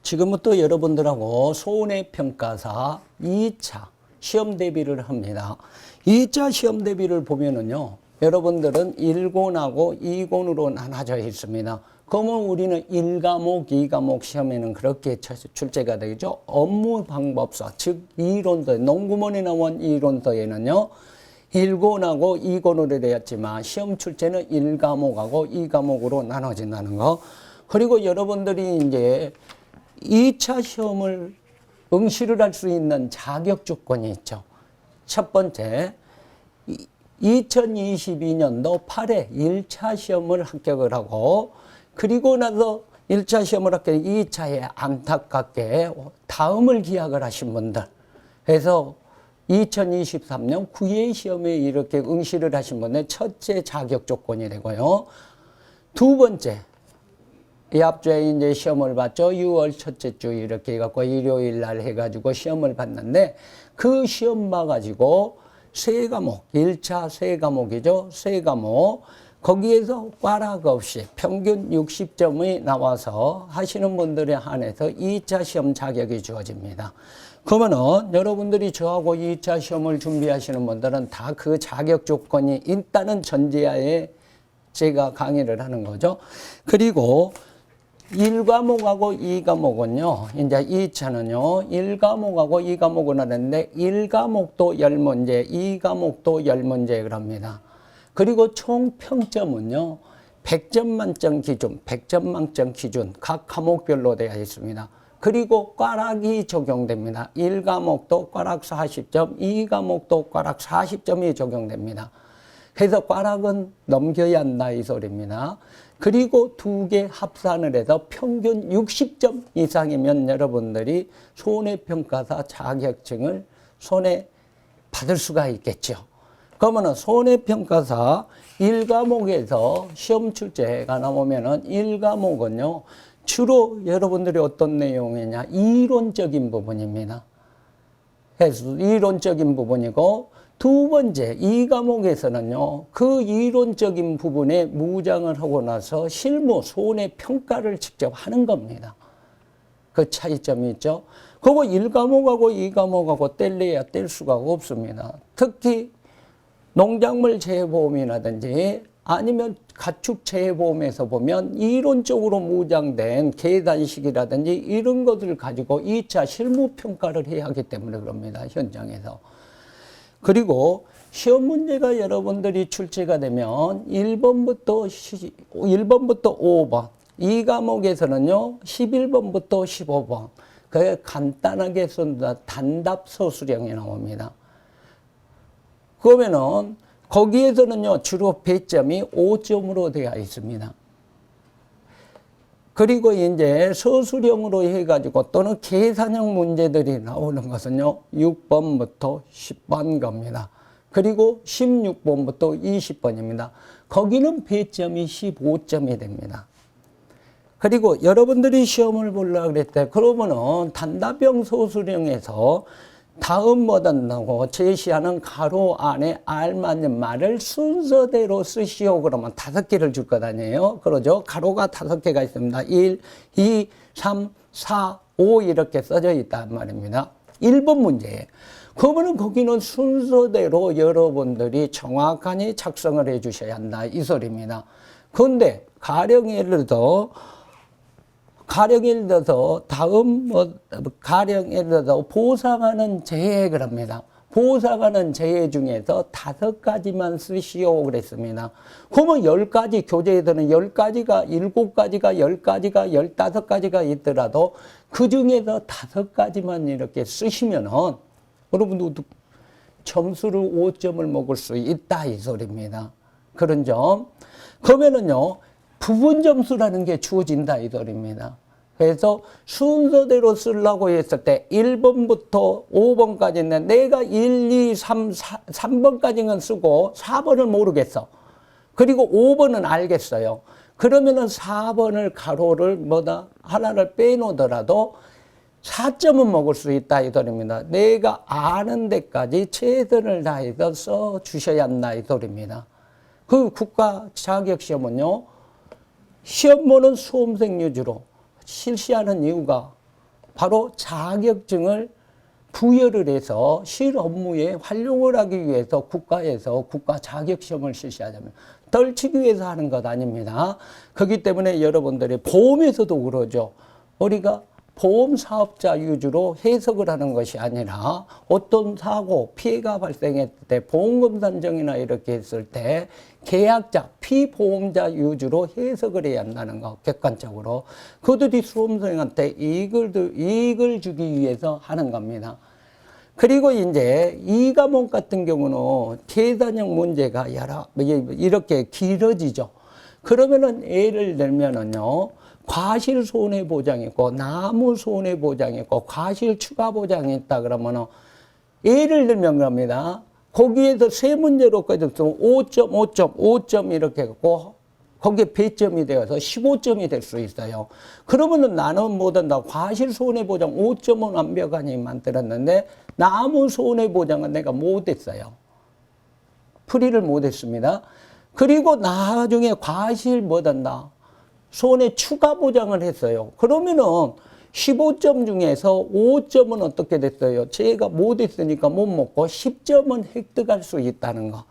지금부터 여러분들하고 손해평가사 2차 시험 대비를 합니다. 2차 시험 대비를 보면은요, 여러분들은 1권하고 2권으로 나눠져 있습니다. 그러면 우리는 1과목, 2과목 시험에는 그렇게 출제가 되죠. 업무 방법서, 즉 이론서, 농구문에 나온 이론서에는요, 1권하고 2권으로 되었지만 시험 출제는 1과목하고 2과목으로 나눠진다는 거. 그리고 여러분들이 이제 2차 시험을 응시를 할 수 있는 자격 조건이 있죠. 첫 번째, 2022년도 8회 1차 시험을 합격을 하고, 그리고 나서 1차 시험을 합격, 2차에 안타깝게 다음을 기약을 하신 분들. 그래서 2023년 9회 시험에 이렇게 응시를 하신 분의 첫째 자격 조건이 되고요. 두 번째, 이 앞주에 이제 시험을 봤죠. 6월 첫째 주 이렇게 해갖고 일요일 날 해가지고 시험을 봤는데, 그 시험 봐가지고 세 과목, 1차 세 과목이죠. 세 과목. 거기에서 꽈락 없이 평균 60점이 나와서 하시는 분들에 한해서 2차 시험 자격이 주어집니다. 그러면은 여러분들이 저하고 2차 시험을 준비하시는 분들은 다 그 자격 조건이 있다는 전제하에 제가 강의를 하는 거죠. 그리고 1과목하고 2과목은요, 이제 2차는요, 1과목하고 2과목은 하는데, 1과목도 10문제, 2과목도 10문제 그럽니다. 그리고 총 평점은요, 100점 만점 기준, 100점 만점 기준, 각 과목별로 되어 있습니다. 그리고 꽈락이 적용됩니다. 1과목도 꽈락 40점, 2과목도 꽈락 40점이 적용됩니다. 그래서 꽈락은 넘겨야 한다 이 소리입니다. 그리고 두 개 합산을 해서 평균 60점 이상이면 여러분들이 손해평가사 자격증을 손해 받을 수가 있겠죠. 그러면은 손해평가사 1과목에서 시험 출제가 나오면은 1과목은요, 주로 여러분들이 어떤 내용이냐, 이론적인 부분입니다. 그래서 이론적인 부분이고, 두 번째, 이 과목에서는요, 그 이론적인 부분에 무장을 하고 나서 실무, 손해평가를 직접 하는 겁니다. 그 차이점이 있죠. 그거 1과목하고 2과목하고 뗄래야 뗄 수가 없습니다. 특히 농작물 재해보험이라든지 아니면 가축 재해보험에서 보면 이론적으로 무장된 계단식이라든지 이런 것들을 가지고 2차 실무평가를 해야 하기 때문에 그럽니다. 현장에서. 그리고 시험 문제가 여러분들이 출제가 되면 1번부터 5번, 이 과목에서는요, 11번부터 15번. 그게 간단하게 쓴다. 단답 서술형이 나옵니다. 그러면은, 거기에서는요, 주로 배점이 5점으로 되어 있습니다. 그리고 이제 서술형으로 해가지고 또는 계산형 문제들이 나오는 것은요, 6번부터 10번 겁니다. 그리고 16번부터 20번입니다. 거기는 배점이 15점이 됩니다. 그리고 여러분들이 시험을 보려고 그랬대. 그러면은 단답형 서술형에서 다음 뭐든다고 제시하는 가로 안에 알맞는 말을 순서대로 쓰시오. 그러면 5개를 줄 것 아니에요. 그러죠. 가로가 5개가 있습니다. 1, 2, 3, 4, 5 이렇게 써져 있단 말입니다. 1번 문제에. 그러면은 거기는 순서대로 여러분들이 정확하게 작성을 해 주셔야 한다. 이 소리입니다. 그런데 가령 예를 들어서 가령 예를 들어서 보상하는 재해 그럽니다. 보상하는 재해 중에서 5가지만 쓰시오 그랬습니다. 그러면 10가지 교재에서는 10가지가 7가지가 10가지가 15가지가 있더라도 그 중에서 5가지만 이렇게 쓰시면은 여러분도 점수를 5점을 먹을 수 있다 이 소리입니다. 그런 점. 그러면은요, 부분 점수라는 게 주어진다 이 소리입니다. 그래서 순서대로 쓰려고 했을 때 1번부터 5번까지는 내가 1, 2, 3, 3번까지는 쓰고 4번을 모르겠어. 그리고 5번은 알겠어요. 그러면은 4번을 가로를 하나를 빼놓더라도 4점은 먹을 수 있다 이 소리입니다. 내가 아는 데까지 최선을 다해서 써 주셔야 한다 이 소리입니다. 그 국가 자격시험은요, 시험 보는 수험생 위주로 실시하는 이유가 바로 자격증을 부여를 해서 실업무에 활용을 하기 위해서 국가에서 국가 자격시험을 실시하자면 떨치기 위해서 하는 것 아닙니다. 그렇기 때문에 여러분들이 보험에서도 그러죠. 우리가 보험 사업자 위주로 해석을 하는 것이 아니라 어떤 사고, 피해가 발생했을 때 보험금 산정이나 이렇게 했을 때 계약자, 피보험자 위주로 해석을 해야 한다는 거, 객관적으로. 그들이 수험생한테 이익을 주기 위해서 하는 겁니다. 그리고 이제 이 과목 같은 경우는 계산형 문제가 이렇게 길어지죠. 그러면은 예를 들면은요, 과실 손해 보장이 있고 나무 손해 보장이 있고 과실 추가 보장이 있다 그러면은 예를 들면 그럽니다. 거기에서 세 문제로 꺼졌으면 5점, 5점, 5점 이렇게 갖고 거기에 배점이 되어서 15점이 될 수 있어요. 그러면은 나는 못한다. 과실 손해 보장 5점은 완벽하니 만들었는데 나무 손해 보장은 내가 못했어요. 풀이를 못했습니다. 그리고 나중에 과실 못한다. 손해 추가 보장을 했어요. 그러면은 15점 중에서 5점은 어떻게 됐어요? 제가 못했으니까 못 먹고 10점은 획득할 수 있다는 거.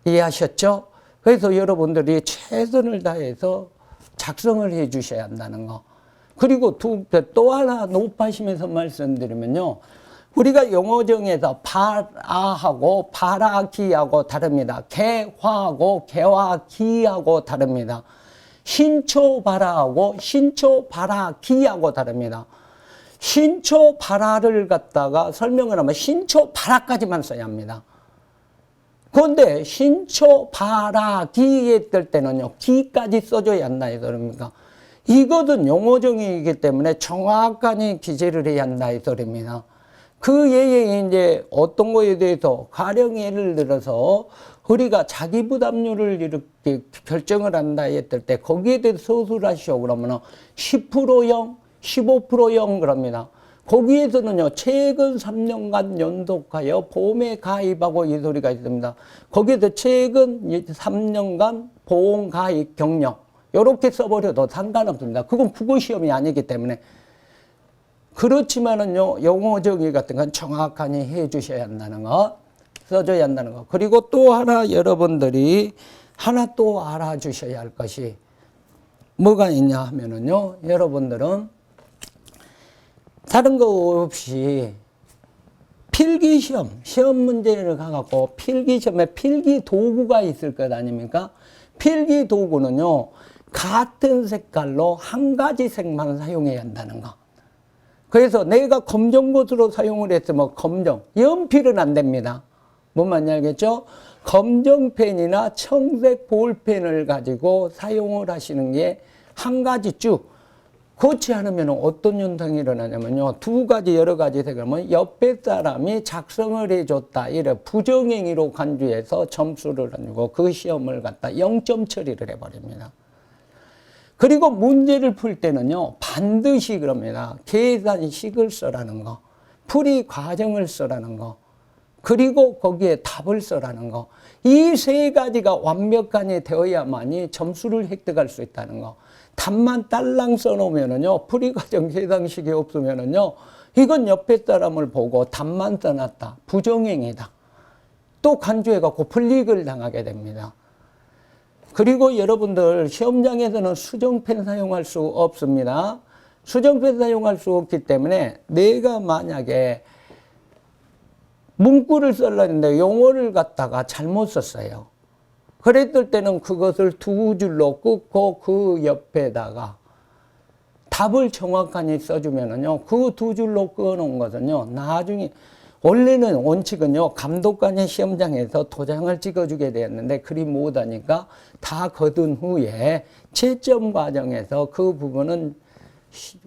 이해하셨죠? 그래서 여러분들이 최선을 다해서 작성을 해 주셔야 한다는 거. 그리고 또 하나 높아시면서 말씀드리면요. 우리가 영어정에서 발아하고 발아기하고 다릅니다. 개화하고 개화기하고 다릅니다. 신초발아하고 신초발아기하고 다릅니다. 신초발아를 갖다가 설명을 하면 신초발아까지만 써야 합니다. 그런데 신초발아기 했을 때는요, 기까지 써줘야 한다 해서 그럽니까? 이것은 용어정의이기 때문에 정확하게 기재를 해야 한다 해서 그럽니다. 그 예에 이제 어떤 거에 대해서 가령 예를 들어서 우리가 자기 부담률을 이렇게 결정을 한다 했을 때 거기에 대해서 서술하시오 그러면은 10%형, 15%형 그럽니다. 거기에서는요, 최근 3년간 연속하여 보험에 가입하고 이 소리가 있습니다. 거기에서 최근 3년간 보험 가입 경력, 이렇게 써버려도 상관없습니다. 그건 국어시험이 아니기 때문에. 그렇지만은요, 용어정의 같은 건 정확하게 해 주셔야 한다는 거, 써줘야 한다는 거. 그리고 또 하나 여러분들이 하나 또 알아주셔야 할 것이 뭐가 있냐 하면은요, 여러분들은 다른 거 없이 필기시험, 시험 문제를 가갖고 필기시험에 필기 도구가 있을 것 아닙니까? 필기 도구는요, 같은 색깔로 한 가지 색만 사용해야 한다는 거. 그래서 내가 검정것으로 사용을 했으면 검정, 연필은 안 됩니다. 뭔 말인지 알겠죠? 검정펜이나 청색 볼펜을 가지고 사용을 하시는 게 한 가지 쭉. 그렇지 않으면 어떤 현상이 일어나냐면요, 두 가지 여러 가지 색이면 옆에 사람이 작성을 해줬다 이래 부정행위로 간주해서 점수를 안 주고 그 시험을 갖다 0점 처리를 해버립니다. 그리고 문제를 풀 때는요, 반드시 그럽니다. 계산식을 써라는 거, 풀이 과정을 써라는 거, 그리고 거기에 답을 써라는 거. 이 세 가지가 완벽하게 되어야만이 점수를 획득할 수 있다는 거. 답만 딸랑 써놓으면은요, 풀이 과정 계산식이 없으면은요, 이건 옆에 사람을 보고 답만 써놨다. 부정행위다. 또 간주해갖고 불이익을 당하게 됩니다. 그리고 여러분들 시험장에서는 수정펜 사용할 수 없습니다. 수정펜 사용할 수 없기 때문에 내가 만약에 문구를 쓰려는데 용어를 갖다가 잘못 썼어요. 그랬을 때는 그것을 두 줄로 끊고 그 옆에다가 답을 정확하게 써주면은요, 그 두 줄로 끊어놓은 것은요, 나중에 원래는 원칙은요, 감독관의 시험장에서 도장을 찍어주게 되었는데 그리 못하니까 다 거둔 후에 채점 과정에서 그 부분은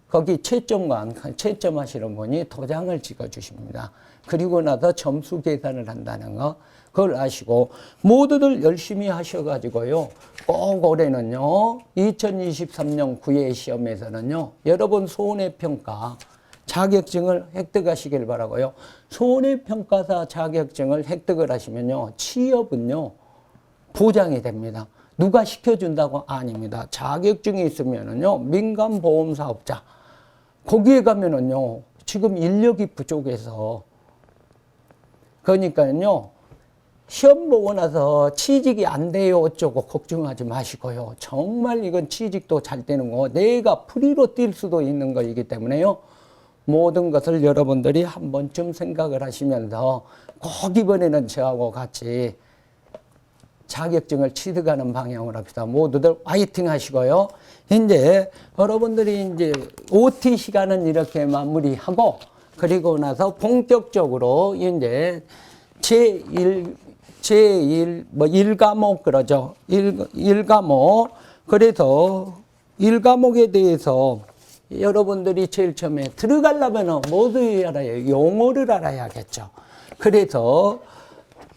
거기 채점하시는 분이 도장을 찍어주십니다. 그리고 나서 점수 계산을 한다는 거, 그걸 아시고 모두들 열심히 하셔가지고요, 꼭 올해는요 2023년 9회 시험에서는요 여러분 손해평가 자격증을 획득하시길 바라고요. 손해평가사 자격증을 획득을 하시면요, 취업은요 보장이 됩니다. 누가 시켜준다고 아닙니다. 자격증이 있으면은요, 민간보험사업자, 거기에 가면은요, 지금 인력이 부족해서, 그러니까요, 시험 보고 나서 취직이 안 돼요 어쩌고 걱정하지 마시고요. 정말 이건 취직도 잘 되는 거, 내가 프리로 뛸 수도 있는 거이기 때문에요. 모든 것을 여러분들이 한 번쯤 생각을 하시면서 꼭 이번에는 저하고 같이 자격증을 취득하는 방향으로 합시다. 모두들 화이팅 하시고요. 이제 여러분들이 이제 OT 시간은 이렇게 마무리하고, 그리고 나서 본격적으로 이제 뭐 1과목 그러죠. 1과목. 그래서 1과목에 대해서 여러분들이 제일 처음에 들어가려면 뭐를 알아야, 용어를 알아야겠죠. 그래서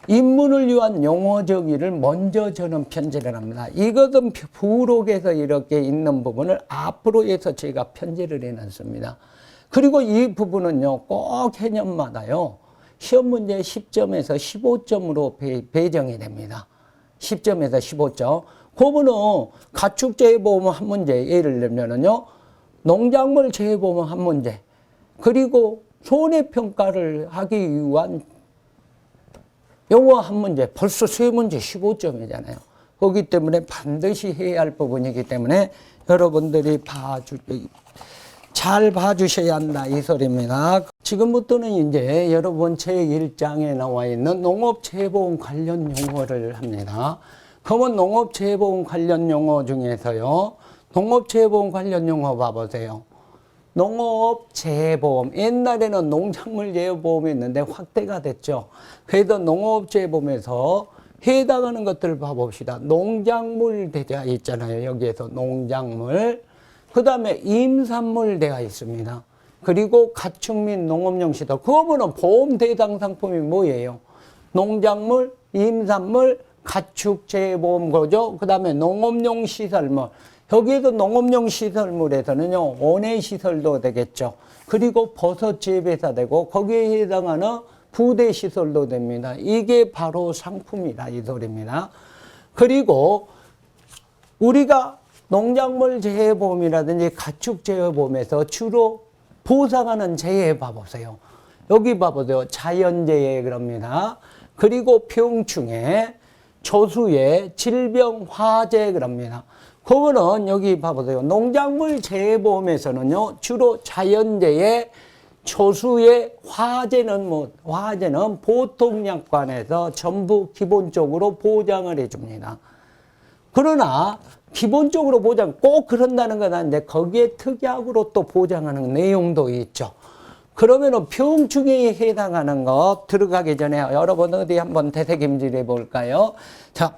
입문을 위한 용어 정의를 먼저 저는 편제를 합니다. 이것은 부록에서 이렇게 있는 부분을 앞으로 해서 제가 편제를 해놨습니다. 그리고 이 부분은요, 꼭 개념마다요, 시험 문제 10점에서 15점으로 배정이 됩니다. 10점에서 15점. 그거는 가축재해보험 한 문제, 예를 들면은요, 농작물 재해보험 한 문제, 그리고 손해평가를 하기 위한 용어 한 문제, 벌써 세 문제 15점이잖아요. 그렇기 때문에 반드시 해야 할 부분이기 때문에 여러분들이 잘 봐주셔야 한다, 이 소리입니다. 지금부터는 이제 여러분 제1장에 나와 있는 농업재해보험 관련 용어를 합니다. 그러면 농업재해보험 관련 용어 중에서요, 농업재해보험 관련 용어 봐보세요. 농업재해보험, 옛날에는 농작물재해보험이었는데 확대가 됐죠. 그래서 농업재해보험에서 해당하는 것들을 봐봅시다. 농작물 대가 있잖아요. 여기에서 농작물, 그 다음에 임산물 대가 있습니다. 그리고 가축 및 농업용 시설. 그거는 보험 대상 상품이 뭐예요? 농작물, 임산물, 가축 재해보험 거죠. 그 다음에 농업용 시설물. 여기에서 농업용 시설물에서는요, 원예 시설도 되겠죠. 그리고 버섯 재배사 되고, 거기에 해당하는 부대 시설도 됩니다. 이게 바로 상품이다, 이 소리입니다. 그리고 우리가 농작물 재해보험이라든지 가축 재해보험에서 주로 보상하는 재해 봐보세요. 여기 봐보세요. 자연재해 그럽니다. 그리고 병충해, 조수해, 질병, 화재 그럽니다. 그거는 여기 봐보세요. 농작물 재해보험에서는요, 주로 자연재해, 조수해, 화재는 보통약관에서 전부 기본적으로 보장을 해줍니다. 그러나 기본적으로 보장, 꼭 그런다는 건 아닌데 거기에 특약으로 또 보장하는 내용도 있죠. 그러면은 병충해에 해당하는 거 들어가기 전에 여러분 어디 한번 되새김질 해볼까요? 자,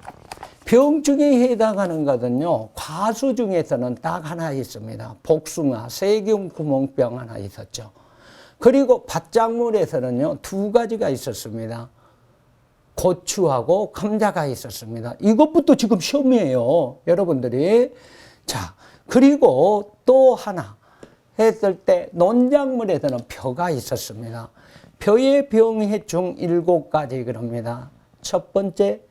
병충해에 해당하는 것은요, 과수 중에서는 딱 하나 있습니다. 복숭아, 세균 구멍병 하나 있었죠. 그리고 밭작물에서는요, 두 가지가 있었습니다. 고추하고 감자가 있었습니다. 이것부터 지금 시험이에요, 여러분들이. 자, 그리고 또 하나 했을 때 농작물에서는 벼가 있었습니다. 벼의 병해충 7가지 그럽니다. 첫 번째,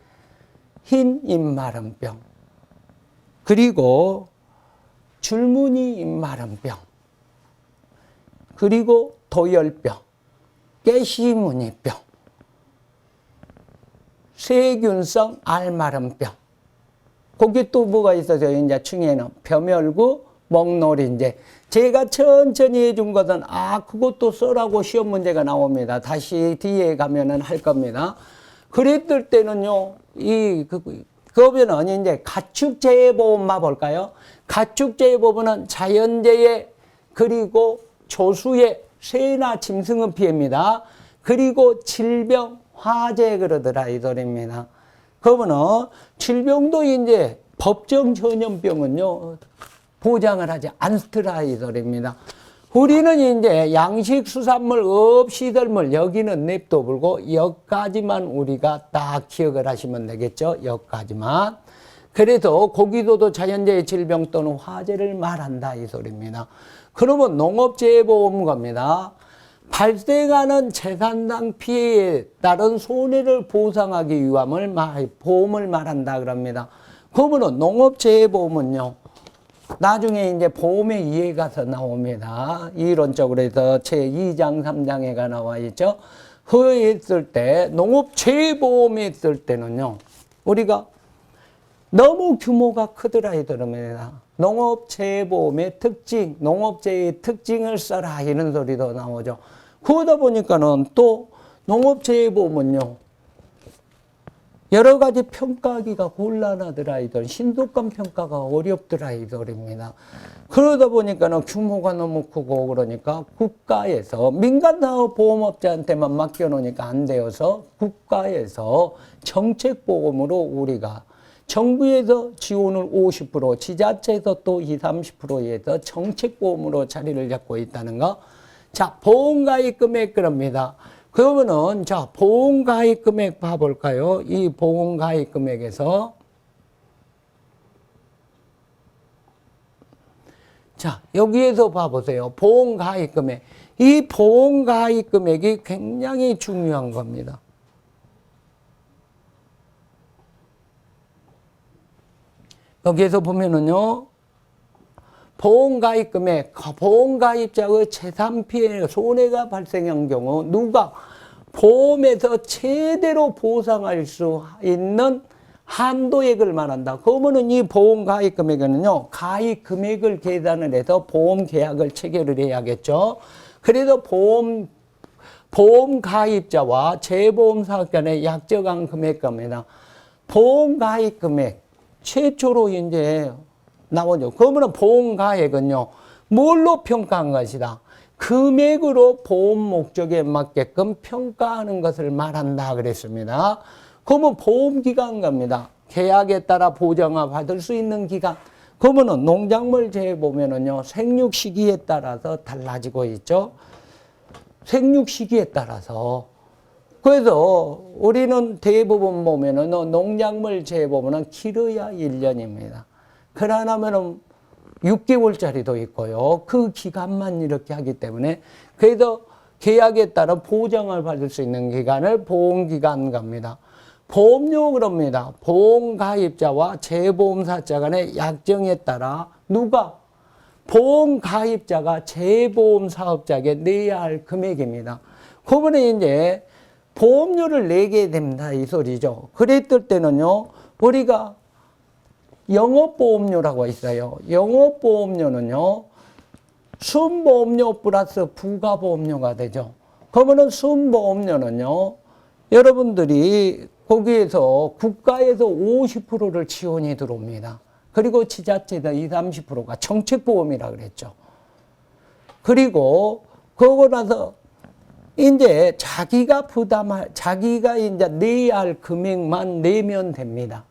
흰 잎마름병, 그리고 줄무늬 잎마름병, 그리고 도열병, 깨시무늬병, 세균성 알마름병. 거기 또 뭐가 있어요? 이제 중에는 벼멸구, 먹놀인제. 제가 천천히 해준 것은 그것도 써라고 시험 문제가 나옵니다. 다시 뒤에 가면은 할 겁니다. 그랬을 때는요, 그러면은 이제 가축재해보험만 볼까요? 가축재해보험은 자연재해, 그리고 조수의 새나 짐승은 피해입니다. 그리고 질병, 화재 그러더라, 이 소리입니다. 그러면은 질병도 이제 법정 전염병은요, 보장을 하지 않더라, 이 소리입니다. 우리는 이제 양식, 수산물, 업, 시설물, 여기는 냅둬 불고 여기까지만 우리가 딱 기억을 하시면 되겠죠. 여기까지만. 그래서 고기도도 자연재해 질병 또는 화재를 말한다, 이 소리입니다. 그러면 농업재해보험 겁니다. 발생하는 재산상 피해에 따른 손해를 보상하기 위함을 보험을 말한다 그럽니다. 그러면 농업재해보험은요, 나중에 이제 보험의 이해가서 나옵니다. 이론적으로 해서 제2장, 3장에가 나와 있죠. 허위했을 때, 농업재보험이 있을 때는요, 우리가 너무 규모가 크더라 이러면서 농업재보험의 특징, 농업재의 특징을 써라 이런 소리도 나오죠. 그러다 보니까는 또 농업재보험은요, 여러 가지 평가하기가 곤란하더라 이들, 신속한 평가가 어렵더라 이들입니다. 그러다 보니까는 규모가 너무 크고 그러니까 국가에서 민간사업 보험업자한테만 맡겨놓으니까 안 되어서 국가에서 정책보험으로 우리가 정부에서 지원을 50%, 지자체에서 또 20, 30%에서 정책보험으로 자리를 잡고 있다는 거. 자, 보험가입 금액 그럽니다. 그러면은 자, 보험가입 금액 봐볼까요? 이 보험가입 금액에서 자, 여기에서 봐보세요. 보험가입 금액. 이 보험가입 금액이 굉장히 중요한 겁니다. 여기에서 보면은요, 보험가입 금액, 보험가입자의 재산 피해, 손해가 발생한 경우 누가 보험에서 제대로 보상할 수 있는 한도액을 말한다. 그러면은 이 보험가입 금액에는요, 가입 금액을 계산을 해서 보험 계약을 체결을 해야겠죠. 그래서 보험 가입자와 재보험 사업 간의 약정한 금액입니다. 보험 가입 금액 최초로 이제 나오죠. 그러면 보험 가액은요, 뭘로 평가한 것이다? 금액으로 보험 목적에 맞게끔 평가하는 것을 말한다 그랬습니다. 그러면 보험 기간 겁니다. 계약에 따라 보장을 받을 수 있는 기간. 그러면은 농작물 재해 보면은요, 생육 시기에 따라서 달라지고 있죠. 생육 시기에 따라서. 그래서 우리는 대부분 보면은 농작물 재해 보면은 길어야 1년입니다. 그러나면은 6개월짜리도 있고요. 그 기간만 이렇게 하기 때문에 그래서 계약에 따라 보장을 받을 수 있는 기간을 보험기간 갑니다. 보험료 그럽니다. 보험가입자와 재보험사자 간의 약정에 따라 누가 보험가입자가 재보험사업자에게 내야 할 금액입니다. 그러면 이제 보험료를 내게 됩니다. 이 소리죠. 그랬을 때는요, 우리가 영업보험료라고 있어요. 영업보험료는요, 순보험료 플러스 부가보험료가 되죠. 그러면은 순보험료는요, 여러분들이 거기에서 국가에서 50%를 지원이 들어옵니다. 그리고 지자체에서 20, 30%가 정책보험이라 그랬죠. 그리고 그러고 나서 이제 자기가 이제 내야 할 금액만 내면 됩니다.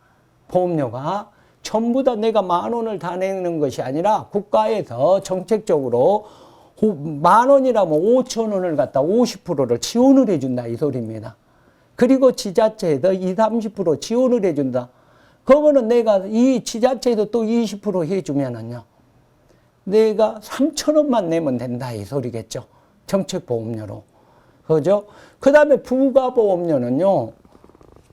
보험료가. 전부 다 내가 10,000원을 다 내는 것이 아니라 국가에서 정책적으로 10,000원이라면 5,000원을 갖다 50%를 지원을 해준다 이 소리입니다. 그리고 지자체에서 20, 30% 지원을 해준다. 그러면은 내가 이 지자체에서 또 20% 해주면은요, 내가 3,000원만 내면 된다 이 소리겠죠. 정책보험료로. 그죠? 그 다음에 부가보험료는요,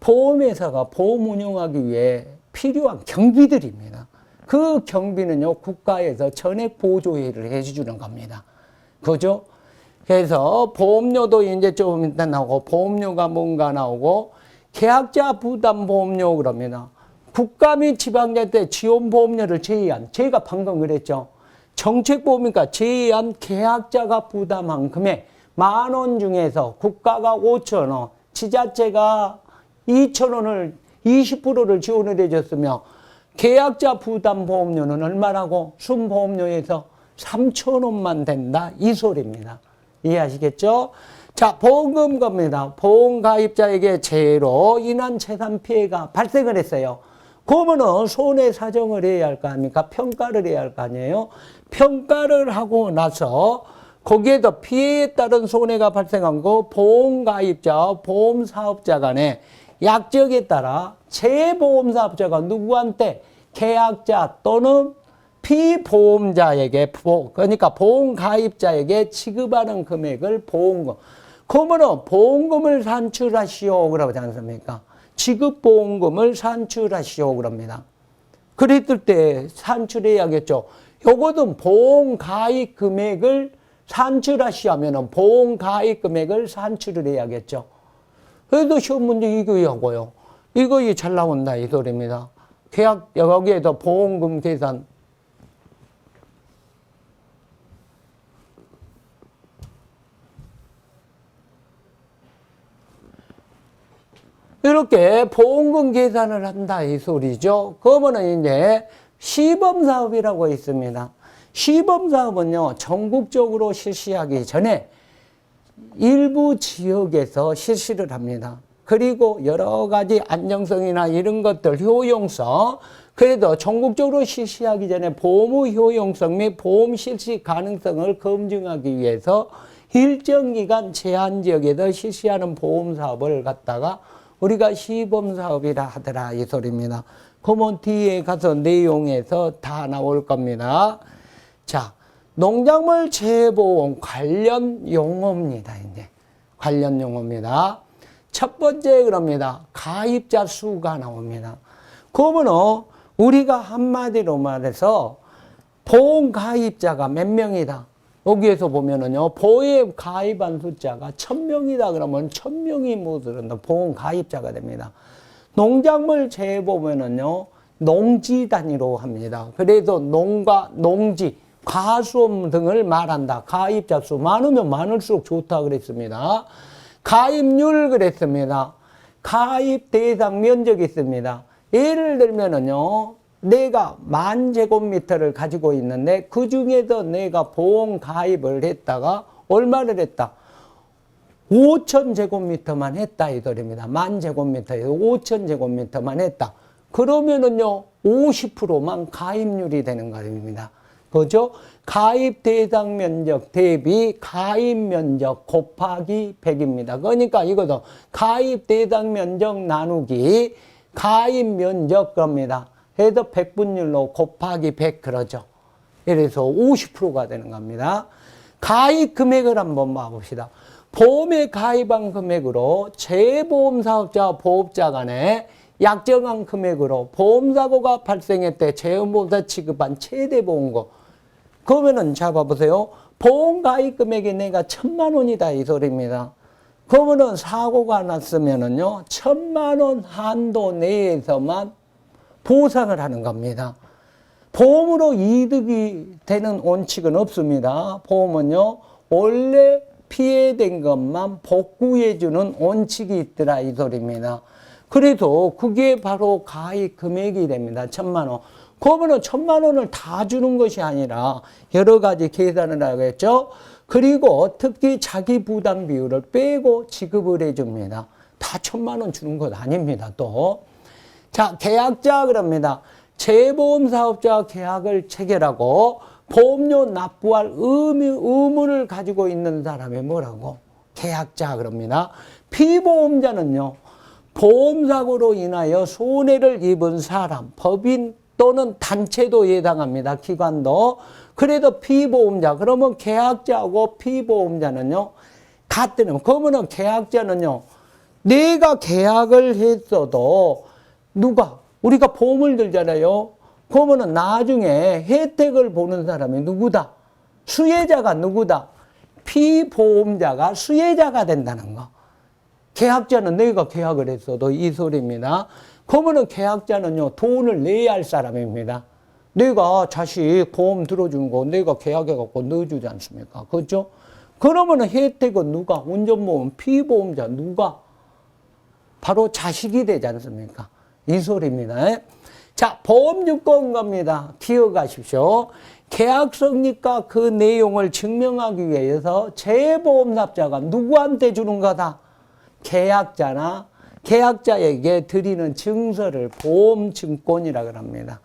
보험회사가 보험 운영하기 위해 필요한 경비들입니다. 그 경비는요, 국가에서 전액 보조회를 해주는 겁니다. 그죠? 그래서 보험료도 이제 좀 일단 나오고, 보험료가 뭔가 나오고, 계약자 부담 보험료 그럽니다. 국가 및 지방자한테 지원보험료를 제외한, 제가 방금 그랬죠. 정책보험이니까 제외한 계약자가 부담한 금액, 10,000원 중에서 국가가 5,000원, 지자체가 2,000원을 20%를 지원을 해줬으며 계약자 부담 보험료는 얼마라고? 순보험료에서 3,000원만 된다 이 소리입니다. 이해하시겠죠? 자, 보험금 겁니다. 보험가입자에게 재해로 인한 재산 피해가 발생을 했어요. 그러면은 손해사정을 해야 할 거 아닙니까? 평가를 해야 할 거 아니에요? 평가를 하고 나서 거기에도 피해에 따른 손해가 발생한 거 보험가입자와 보험사업자 간에 약정에 따라 재보험사업자가 누구한테 계약자 또는 피보험자에게 그러니까 보험가입자에게 지급하는 금액을 보험금. 그러면은 보험금을 산출하시오 그러지 않습니까? 지급보험금을 산출하시오 그럽니다. 그랬을 때 산출해야겠죠. 요거는 보험 가입 금액을 산출하시면은 보험 가입 금액을 산출을 해야겠죠. 그래도 시험 문제 이거하고요. 이거 잘 나온다 이 소리입니다. 계약 여기에도 보험금 계산. 이렇게 보험금 계산을 한다 이 소리죠. 그러면은 이제 시범사업이라고 있습니다. 시범사업은요, 전국적으로 실시하기 전에 일부 지역에서 실시를 합니다. 그리고 여러 가지 안정성이나 이런 것들, 효용성, 그래도 전국적으로 실시하기 전에 보험의 효용성 및 보험 실시 가능성을 검증하기 위해서 일정 기간 제한 지역에서 실시하는 보험사업을 갖다가 우리가 시범사업이라 하더라 이 소리입니다. 그러면 뒤에 가서 내용에서 다 나올 겁니다. 자, 농작물 재보험 관련 용어입니다. 이제 관련 용어입니다. 첫 번째 그럽니다. 가입자 수가 나옵니다. 그러면은 우리가 한마디로 말해서 보험 가입자가 몇 명이다. 여기에서 보면은요, 보험 가입한 숫자가 1000명이다 그러면 1000명이 모두 보험 가입자가 됩니다. 농작물 재보면은요, 농지 단위로 합니다. 그래서 농가, 농지, 과수원 등을 말한다. 가입자 수 많으면 많을수록 좋다 그랬습니다. 가입률 그랬습니다. 가입 대상 면적이 있습니다. 예를 들면은요, 내가 10,000제곱미터를 가지고 있는데 그 중에서 내가 보험 가입을 했다가 얼마를 했다? 5,000제곱미터만 했다 이 소리입니다. 10,000제곱미터에서 5,000제곱미터만 했다. 그러면은요 50%만 가입률이 되는 것입니다. 그죠? 가입 대상 면적 대비 가입 면적 곱하기 100입니다. 그러니까 이것도 가입 대상 면적 나누기 가입 면적 겁니다. 해서 100분율로 곱하기 100 그러죠. 이래서 50%가 되는 겁니다. 가입 금액을 한번 봐봅시다. 보험에 가입한 금액으로 재보험사업자와 보험자 간에 약정한 금액으로 보험사고가 발생했을 때 재보험사 취급한 최대 보험금. 그러면은 잡아보세요. 보험 가입 금액이 내가 1,000만 원이다 이 소리입니다. 그러면은 사고가 났으면은요 1,000만 원 한도 내에서만 보상을 하는 겁니다. 보험으로 이득이 되는 원칙은 없습니다. 보험은요 원래 피해된 것만 복구해주는 원칙이 있더라 이 소리입니다. 그래도 그게 바로 가입 금액이 됩니다. 1,000만 원. 그러면은 1,000만 원을 다 주는 것이 아니라 여러 가지 계산을 하겠죠. 그리고 특히 자기 부담 비율을 빼고 지급을 해줍니다. 다 1,000만 원 주는 것 아닙니다. 또. 자, 계약자 그럽니다. 재보험사업자와 계약을 체결하고 보험료 납부할 의무를 가지고 있는 사람이 뭐라고? 계약자 그럽니다. 피보험자는요. 보험사고로 인하여 손해를 입은 사람, 법인 또는 단체도 해당합니다. 기관도. 그래도 피보험자. 그러면 계약자하고 피보험자는요. 같다는. 그러면은 계약자는요. 내가 계약을 했어도 누가? 우리가 보험을 들잖아요. 그러면은 나중에 혜택을 보는 사람이 누구다? 수혜자가 누구다? 피보험자가 수혜자가 된다는 거. 계약자는 내가 계약을 했어도 이 소리입니다. 그러면은 계약자는요, 돈을 내야 할 사람입니다. 내가 자식 보험 들어준 거 내가 계약해갖고 넣어주지 않습니까? 그렇죠? 그러면은 혜택은 누가? 운전보험, 피보험자 누가? 바로 자식이 되지 않습니까? 이 소리입니다. 자, 보험요건 겁니다. 기억하십시오. 계약 성립과 그 내용을 증명하기 위해서 재보험납자가 누구한테 주는 거다? 계약자나 계약자에게 드리는 증서를 보험증권이라고 합니다.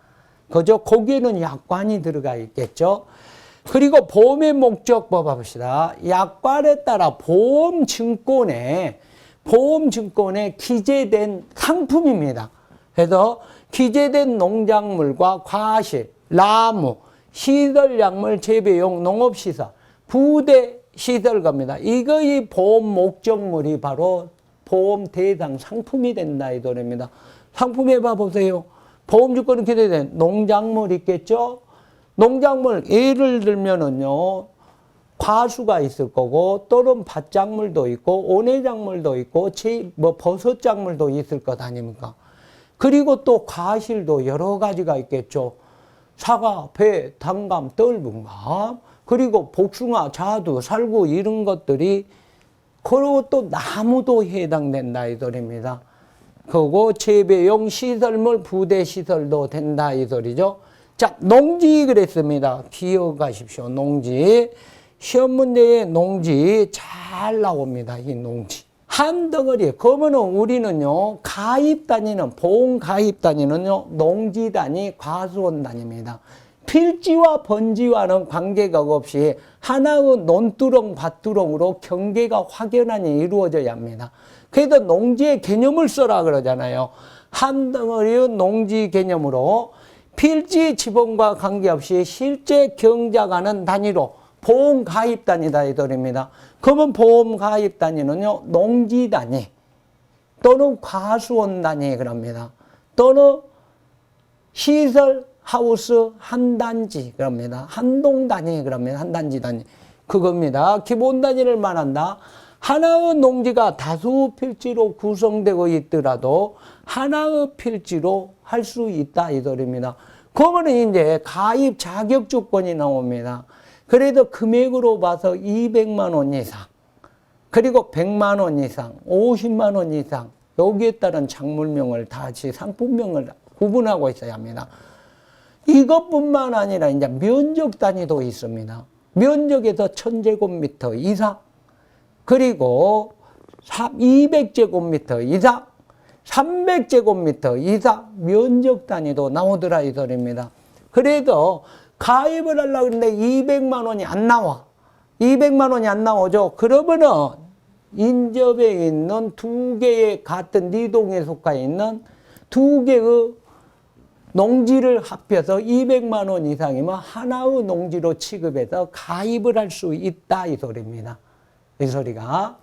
그죠? 거기에는 약관이 들어가 있겠죠. 그리고 보험의 목적 봐봅시다. 약관에 따라 보험증권에 기재된 상품입니다. 그래서 기재된 농작물과 과실, 나무, 시설약물 재배용 농업시설, 부대 시설 겁니다. 이거의 보험 목적물이 바로 보험 대상 상품이 된다 이 소리입니다. 상품 해봐 보세요. 보험주권은 기대돼. 농작물 있겠죠? 농작물, 예를 들면은요, 과수가 있을 거고, 또는 밭작물도 있고, 온해작물도 있고, 버섯작물도 있을 것 아닙니까? 그리고 또 과실도 여러 가지가 있겠죠. 사과, 배, 단감, 떫은감, 그리고 복숭아, 자두, 살구 이런 것들이, 그리고 또 나무도 해당된다 이 소리입니다. 그리고 재배용 시설물, 부대 시설도 된다 이 소리죠. 자, 농지 그랬습니다. 기억하십시오. 농지. 시험 문제에 농지 잘 나옵니다. 이 농지. 한 덩어리. 그러면은 우리는요, 가입 단위는, 보험 가입 단위는요, 농지 단위, 과수원 단위입니다. 필지와 번지와는 관계가 없이 하나의 논두렁, 밭두렁으로 경계가 확연하게 이루어져야 합니다. 그래서 농지의 개념을 써라 그러잖아요. 한 덩어리의 농지 개념으로 필지 지번과 관계없이 실제 경작하는 단위로 보험 가입 단위다 이 소리입니다. 그러면 보험 가입 단위는요, 농지 단위 또는 과수원 단위 그럽니다. 또는 시설 하우스 한 단지 그럽니다. 한동 단위 그럽니다. 한 단지 단위 그겁니다. 기본 단위를 말한다. 하나의 농지가 다수 필지로 구성되고 있더라도 하나의 필지로 할 수 있다 이 소리입니다. 그러면 이제 가입 자격 조건이 나옵니다. 그래도 금액으로 봐서 200만 원 이상, 그리고 100만 원 이상, 50만 원 이상, 여기에 따른 작물명을 다시 상품명을 구분하고 있어야 합니다. 이것뿐만 아니라 이제 면적 단위도 있습니다. 면적에서 1000제곱미터 이상, 그리고 200제곱미터 이상, 300제곱미터 이상 면적 단위도 나오더라 이 소리입니다. 그래도 가입을 하려고 했는데 200만 원이 안 나와. 200만 원이 안 나오죠. 그러면은 인접에 있는 두 개의 같은 니동에 속해 있는 두 개의 농지를 합해서 200만 원 이상이면 하나의 농지로 취급해서 가입을 할 수 있다 이 소리입니다. 이 소리가.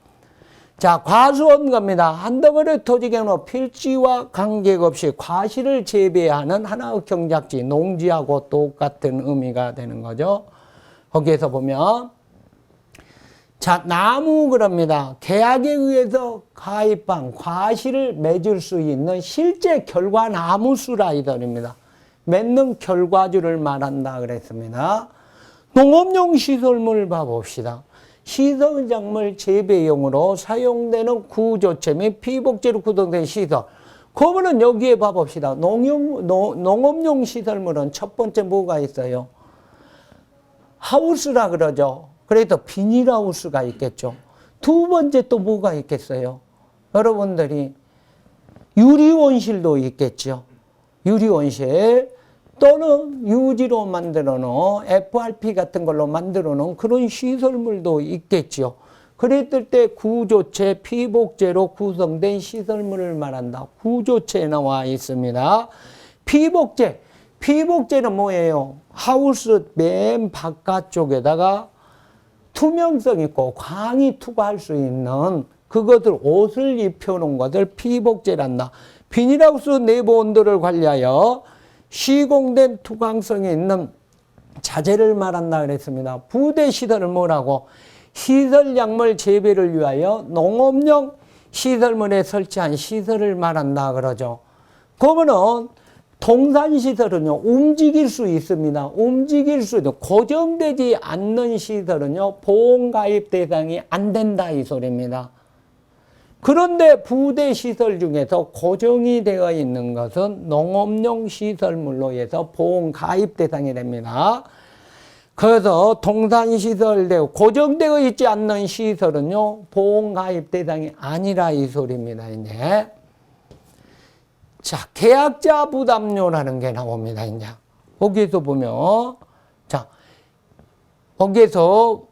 자, 과수원 겁니다. 한 덩어리 토지 경우 필지와 관계없이 과실을 재배하는 하나의 경작지, 농지하고 똑같은 의미가 되는 거죠. 거기에서 보면, 자, 나무 그럽니다. 계약에 의해서 가입한 과실을 맺을 수 있는 실제 결과 나무수라 이 소리입니다. 맺는 결과주를 말한다 그랬습니다. 농업용 시설물 봐봅시다. 시설작물 재배용으로 사용되는 구조체 및 피복제로 구성된 시설. 그러면은 여기에 봐봅시다. 농업용 시설물은 첫 번째 뭐가 있어요? 하우스라 그러죠. 그래도 비닐하우스가 있겠죠. 두 번째 또 뭐가 있겠어요? 여러분들이 유리온실도 있겠죠. 유리온실. 또는 유지로 만들어 놓은 FRP 같은 걸로 만들어 놓은 그런 시설물도 있겠죠. 그랬을 때 구조체, 피복제로 구성된 시설물을 말한다. 구조체에 나와 있습니다. 피복제. 피복제는 뭐예요? 하우스 맨 바깥쪽에다가 투명성 있고 광이 투과할 수 있는 그것들 옷을 입혀놓은 것을 피복제란다. 비닐하우스 내부 온도를 관리하여 시공된 투광성이 있는 자재를 말한다 그랬습니다. 부대 시설을 뭐라고? 시설약물 재배를 위하여 농업용 시설물에 설치한 시설을 말한다 그러죠. 그러면은 동산시설은요, 움직일 수 있습니다. 움직일 수 있는, 고정되지 않는 시설은요, 보험가입 대상이 안 된다 이 소리입니다. 그런데 부대 시설 중에서 고정이 되어 있는 것은 농업용 시설물로 해서 보험 가입 대상이 됩니다. 그래서 동산시설 되고 고정되어 있지 않는 시설은요, 보험 가입 대상이 아니라 이 소리입니다. 이제. 자, 계약자 부담료라는 게 나옵니다. 이제. 거기에서 보면, 자, 거기에서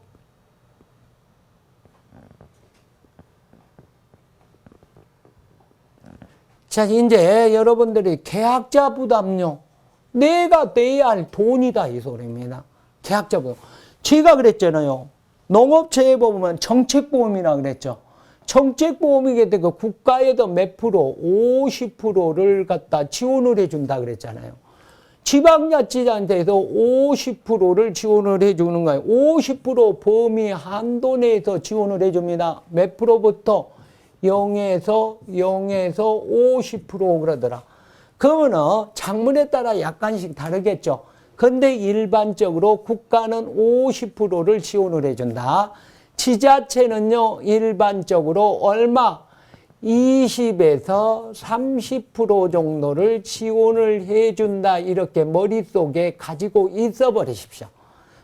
자, 이제 여러분들이 계약자 부담료, 내가 내야 할 돈이다 이 소리입니다. 계약자 부담. 제가 그랬잖아요. 농업체에 보면 정책보험이라 그랬죠. 정책보험이게 되고 국가에도 몇 프로? 50%를 갖다 지원을 해준다 그랬잖아요. 지방자치단체에서 50%를 지원을 해주는 거예요. 50% 범위 한도 내에서 지원을 해줍니다. 몇 프로부터? 0에서 50% 그러더라. 그러면은 작물에 따라 약간씩 다르겠죠. 근데 일반적으로 국가는 50%를 지원을 해준다. 지자체는요, 일반적으로 얼마? 20에서 30% 정도를 지원을 해준다. 이렇게 머릿속에 가지고 있어 버리십시오.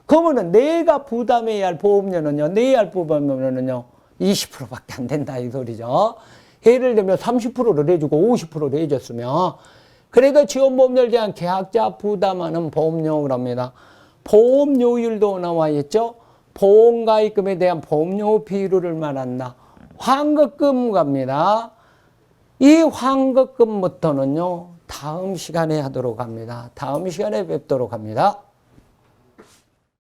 그러면은 내가 부담해야 할 보험료는요, 내야 할 보험료는요, 20%밖에 안 된다. 이 소리죠. 예를 들면 30%를 해주고 50%를 해줬으면, 그래도 지원보험료에 대한 계약자 부담하는 보험료 그럽니다. 보험료율도 나와 있죠. 보험가입금에 대한 보험료 비율을 말한다. 환급금 갑니다. 이 환급금부터는요, 다음 시간에 하도록 합니다. 다음 시간에 뵙도록 합니다.